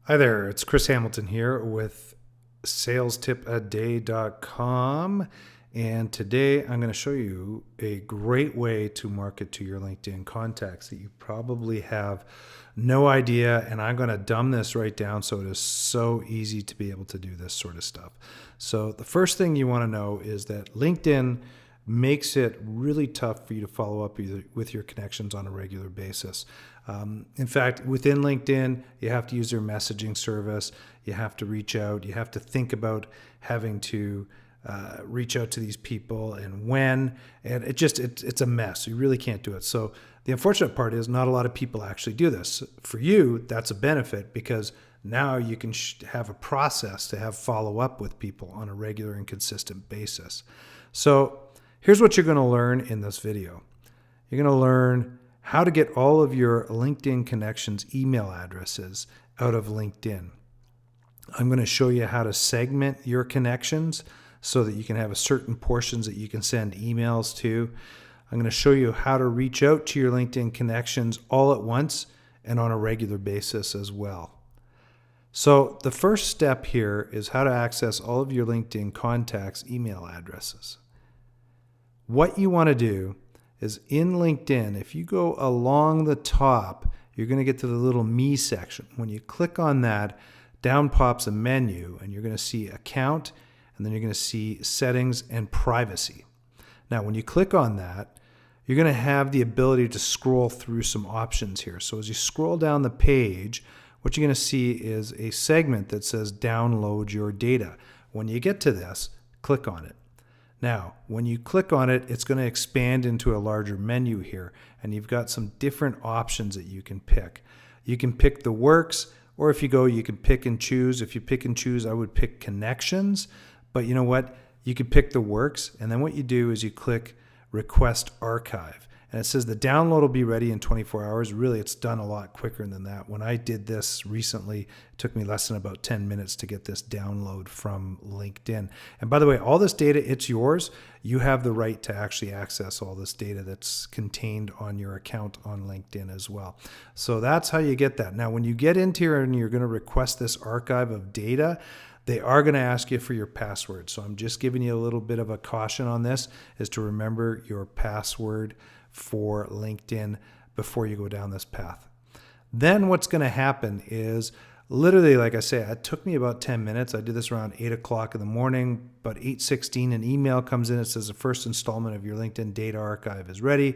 Hi there, it's Chris Hamilton here with salestipaday.com, and today I'm going to show you a great way to market to your LinkedIn contacts that you probably have no idea, and I'm going to dumb this right down so it is so easy to be able to do this sort of stuff. So the first thing you want to know is that LinkedIn makes it really tough for you to follow up with your connections on a regular basis. In fact, within LinkedIn, you have to use their messaging service. You have to reach out. You have to think about having to reach out to these people and when, and it's a mess. You really can't do it. So the unfortunate part is not a lot of people actually do this. For you, that's a benefit because now you can have a process to have follow up with people on a regular and consistent basis. So here's what you're going to learn in this video. You're going to learn how to get all of your LinkedIn connections email addresses out of LinkedIn. I'm going to show you how to segment your connections so that you can have a certain portions that you can send emails to. I'm going to show you how to reach out to your LinkedIn connections all at once and on a regular basis as well. So the first step here is how to access all of your LinkedIn contacts' email addresses. What you want to do is in LinkedIn, if you go along the top, you're going to get to the little Me section. When you click on that, down pops a menu and you're going to see Account, and then you're going to see Settings and Privacy. Now, when you click on that, you're going to have the ability to scroll through some options here. So as you scroll down the page, what you're going to see is a segment that says Download Your Data. When you get to this, click on it. Now, when you click on it, it's going to expand into a larger menu here, and you've got some different options that you can pick. You can pick the works, or if you go, you can pick and choose. If you pick and choose, I would pick connections, but you know what? You can pick the works, and then what you do is you click Request Archive. And it says the download will be ready in 24 hours. Really, it's done a lot quicker than that. When I did this recently, it took me less than about 10 minutes to get this download from LinkedIn. And by the way, all this data, it's yours. You have the right to actually access all this data that's contained on your account on LinkedIn as well. So that's how you get that. Now, when you get into here and you're going to request this archive of data, they are going to ask you for your password. So I'm just giving you a little bit of a caution on this, is to remember your password for LinkedIn before you go down this path. Then what's going to happen is literally, like I say, it took me about 10 minutes. I did this around 8 o'clock in the morning, but 8:16 an email comes in. It says the first installment of your LinkedIn data archive is ready.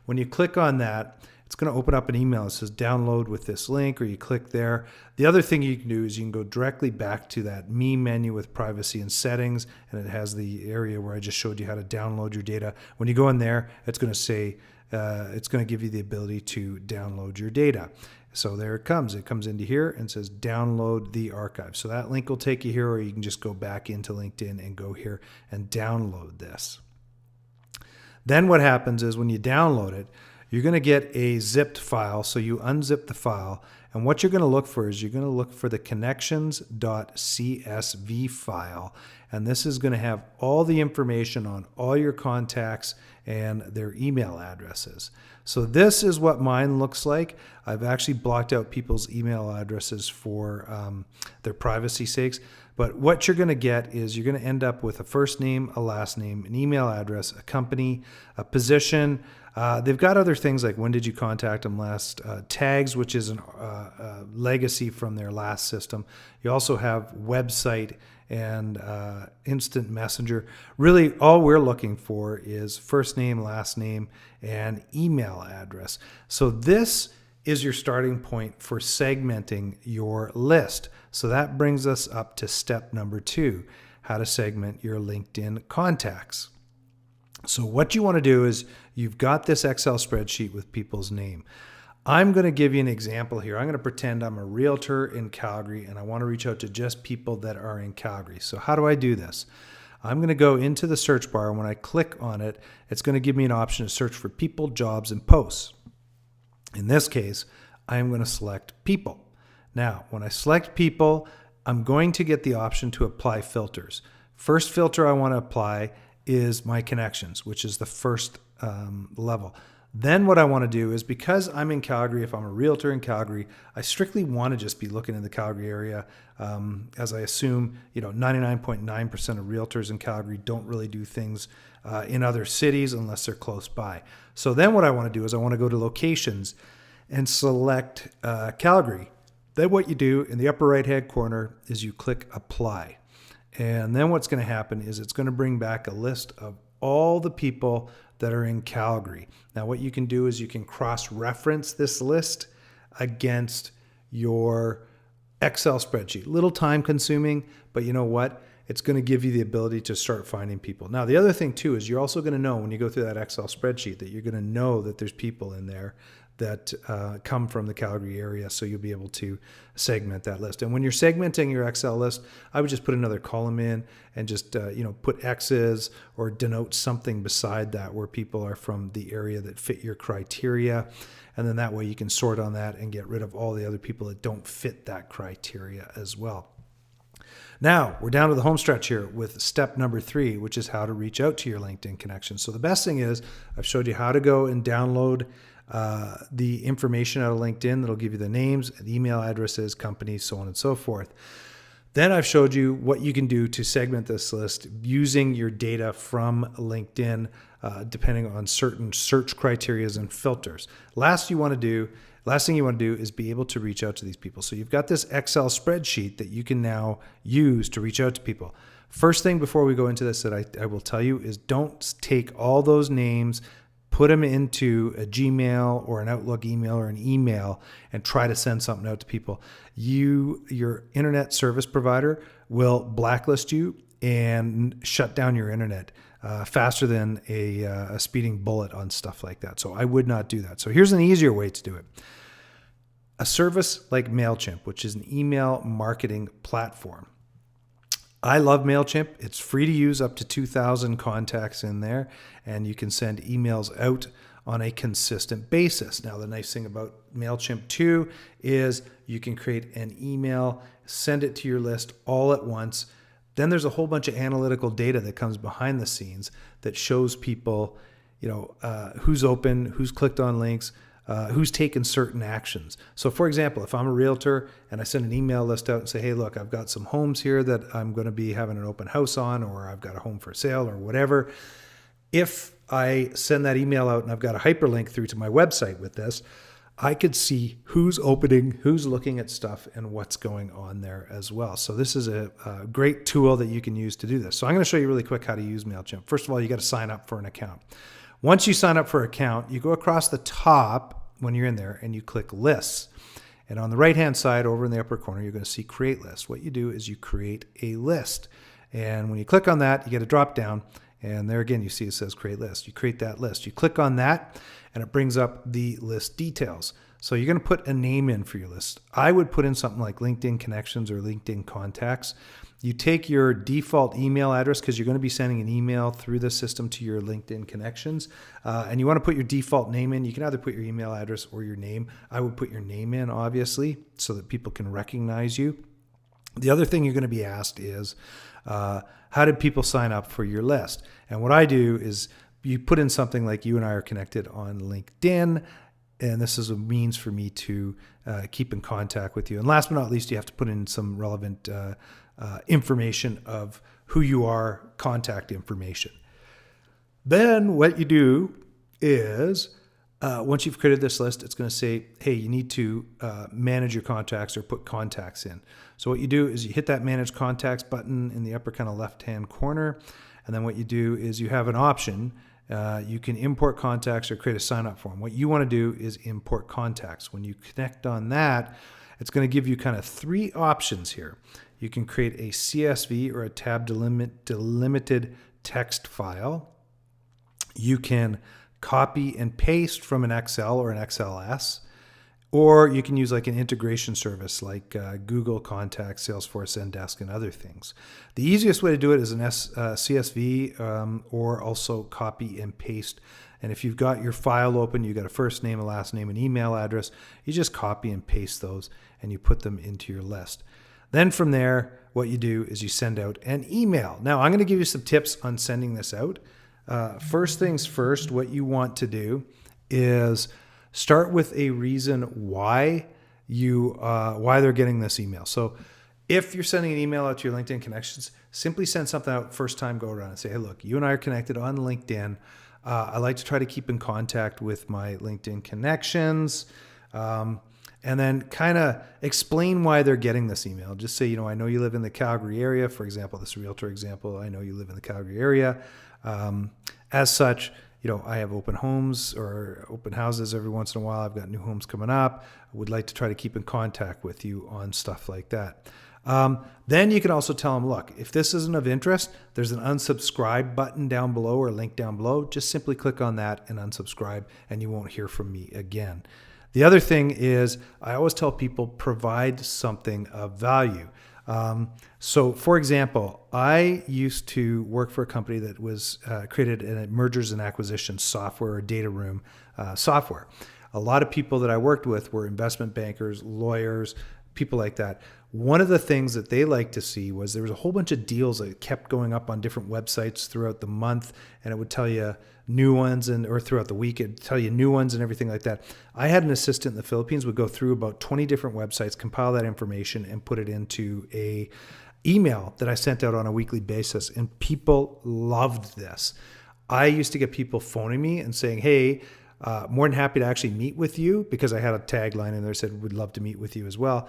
When you click on that, it's going to open up an email. It says download with this link, or you click there. The other thing you can do is you can go directly back to that Me menu with privacy and settings, and it has the area where I just showed you how to download your data. When you go in there, it's going to say, it's going to give you the ability to download your data. So there it comes. It comes into here and says download the archive. So that link will take you here, or you can just go back into LinkedIn and go here and download this. Then what happens is when you download it, you're going to get a zipped file. So you unzip the file, and what you're going to look for is you're going to look for the connections.csv file, and this is going to have all the information on all your contacts and their email addresses. So this is what mine looks like. I've actually blocked out people's email addresses for their privacy sakes. But what you're going to get is you're going to end up with a first name, a last name, an email address, a company, a position. They've got other things like when did you contact them last, tags, which is a legacy from their last system. You also have website and instant messenger. Really, all we're looking for is first name, last name, and email address. So this is your starting point for segmenting your list. So that brings us up to step number 2, how to segment your LinkedIn contacts. So what you want to do is you've got this Excel spreadsheet with people's name. I'm going to give you an example here. I'm going to pretend I'm a realtor in Calgary and I want to reach out to just people that are in Calgary. So how do I do this? I'm going to go into the search bar, and when I click on it, it's going to give me an option to search for people, jobs, and posts. In this case, I'm going to select people. Now, when I select people, I'm going to get the option to apply filters. First filter I want to apply is my connections, which is the first level. Then what I want to do is, because I'm in Calgary, if I'm a realtor in Calgary, I strictly want to just be looking in the Calgary area, as I assume 99.9% of realtors in Calgary don't really do things in other cities unless they're close by. So then what I want to do is I want to go to locations and select Calgary. Then what you do in the upper right hand corner is you click apply. And then what's going to happen is it's going to bring back a list of all the people that are in Calgary. Now, what you can do is you can cross-reference this list against your Excel spreadsheet. Little time consuming, but you know what? It's going to give you the ability to start finding people. Now, the other thing too is you're also going to know when you go through that Excel spreadsheet that you're going to know that there's people in there that come from the Calgary area, so you'll be able to segment that list. And when you're segmenting your Excel list, I would just put another column in and just put X's or denote something beside that where people are from the area that fit your criteria. And then that way you can sort on that and get rid of all the other people that don't fit that criteria as well. Now, we're down to the home stretch here with step number 3, which is how to reach out to your LinkedIn connections. So the best thing is I've showed you how to go and download the information out of LinkedIn that'll give you the names, the email addresses, companies, so on and so forth. Then I've showed you what you can do to segment this list using your data from LinkedIn, depending on certain search criteria and filters. Last thing you want to do is be able to reach out to these people. So you've got this Excel spreadsheet that you can now use to reach out to people. First thing before we go into this that I will tell you is don't take all those names, put them into a Gmail or an Outlook email or an email and try to send something out to people. Your internet service provider will blacklist you and shut down your internet faster than a speeding bullet on stuff like that. So I would not do that. So here's an easier way to do it. A service like MailChimp, which is an email marketing platform. I love MailChimp. It's free to use, up to 2,000 contacts in there, and you can send emails out on a consistent basis. Now, the nice thing about MailChimp too is you can create an email, send it to your list all at once. Then there's a whole bunch of analytical data that comes behind the scenes that shows people, who's open, who's clicked on links, who's taken certain actions. So for example, if I'm a realtor and I send an email list out and say, hey, look, I've got some homes here that I'm going to be having an open house on, or I've got a home for sale or whatever. If I send that email out and I've got a hyperlink through to my website with this, I could see who's opening, who's looking at stuff, and what's going on there as well. So this is a great tool that you can use to do this. So I'm going to show you really quick how to use MailChimp. First of all, you got to sign up for an account. Once you sign up for an account, you go across the top when you're in there and you click lists. And on the right-hand side over in the upper corner, you're going to see create list. What you do is you create a list. And when you click on that, you get a drop down. And there again, you see it says create list. You create that list. You click on that and it brings up the list details. So you're going to put a name in for your list. I would put in something like LinkedIn connections or LinkedIn contacts. You take your default email address because you're going to be sending an email through the system to your LinkedIn connections. And you want to put your default name in. You can either put your email address or your name. I would put your name in, obviously, so that people can recognize you. The other thing you're going to be asked is, how did people sign up for your list? And what I do is you put in something like you and I are connected on LinkedIn, and this is a means for me to keep in contact with you. And last but not least, you have to put in some relevant information of who you are, contact information. Then what you do is, once you've created this list, it's going to say, hey, you need to manage your contacts or put contacts in. So what you do is you hit that manage contacts button in the upper kind of left-hand corner. And then what you do is you have an option. You can import contacts or create a sign-up form. What you want to do is import contacts. When you connect on that, it's going to give you kind of 3 options here. You can create a CSV or a tab delimited text file. You can copy and paste from an Excel or an XLS, or you can use like an integration service like Google Contacts, Salesforce, Zendesk, and other things. The easiest way to do it is an CSV or also copy and paste. And if you've got your file open, you've got a first name, a last name, an email address, you just copy and paste those and you put them into your list. Then from there, what you do is you send out an email. Now, I'm going to give you some tips on sending this out. First things first, what you want to do is start with a reason why why they're getting this email. So if you're sending an email out to your LinkedIn connections, simply send something out first time, go around and say, hey, look, you and I are connected on LinkedIn. I like to try to keep in contact with my LinkedIn connections. And then kind of explain why they're getting this email. Just say, I know you live in the Calgary area. For example, this realtor example, I know you live in the Calgary area. As such, I have open homes or open houses every once in a while. I've got new homes coming up. I would like to try to keep in contact with you on stuff like that. Then you can also tell them, look, if this isn't of interest, there's an unsubscribe button down below or link down below. Just simply click on that and unsubscribe, and you won't hear from me again. The other thing is I always tell people provide something of value. So for example, I used to work for a company that was created a mergers and acquisitions software or data room software. A lot of people that I worked with were investment bankers, lawyers, people like that. One of the things that they liked to see was there was a whole bunch of deals that kept going up on different websites throughout the month, and it would tell you new ones, or throughout the week, it'd tell you new ones and everything like that. I had an assistant in the Philippines would go through about 20 different websites, compile that information, and put it into a email that I sent out on a weekly basis, and people loved this. I used to get people phoning me and saying, hey, more than happy to actually meet with you, because I had a tagline in there that said, we'd love to meet with you as well.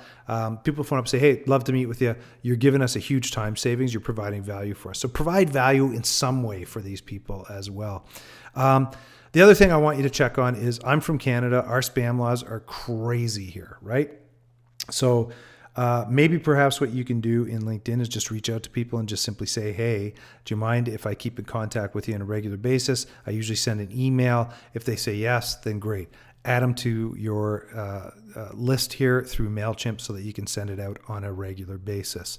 People phone up and say, hey, love to meet with you. You're giving us a huge time savings. You're providing value for us. So provide value in some way for these people as well. The other thing I want you to check on is I'm from Canada. Our spam laws are crazy here, right? So maybe perhaps what you can do in LinkedIn is just reach out to people and just simply say, hey, do you mind if I keep in contact with you on a regular basis? I usually send an email. If they say yes, then great. Add them to your list here through MailChimp so that you can send it out on a regular basis.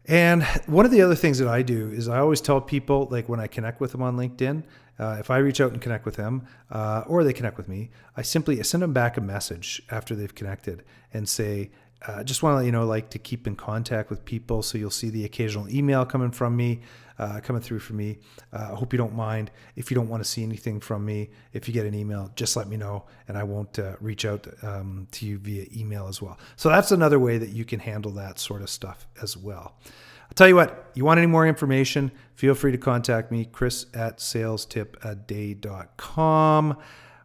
And one of the other things that I do is I always tell people, like when I connect with them on LinkedIn, if I reach out and connect with them or they connect with me, I send them back a message after they've connected and say, just want to let you know, like to keep in contact with people. So you'll see the occasional email coming through from me. I hope you don't mind. If you don't want to see anything from me, if you get an email, just let me know and I won't reach out to you via email as well. So that's another way that you can handle that sort of stuff as well. I'll tell you what, you want any more information, feel free to contact me, chris@salestipaday.com.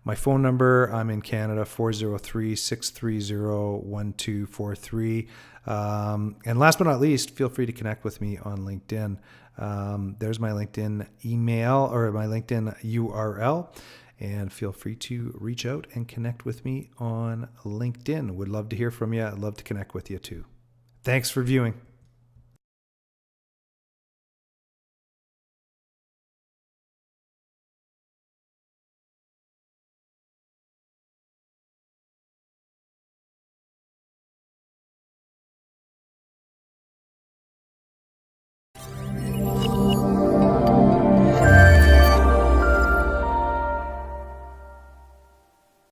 My phone number, I'm in Canada, 403-630-1243. And last but not least, feel free to connect with me on LinkedIn. There's my LinkedIn email or my LinkedIn URL. And feel free to reach out and connect with me on LinkedIn. Would love to hear from you. I'd love to connect with you too. Thanks for viewing.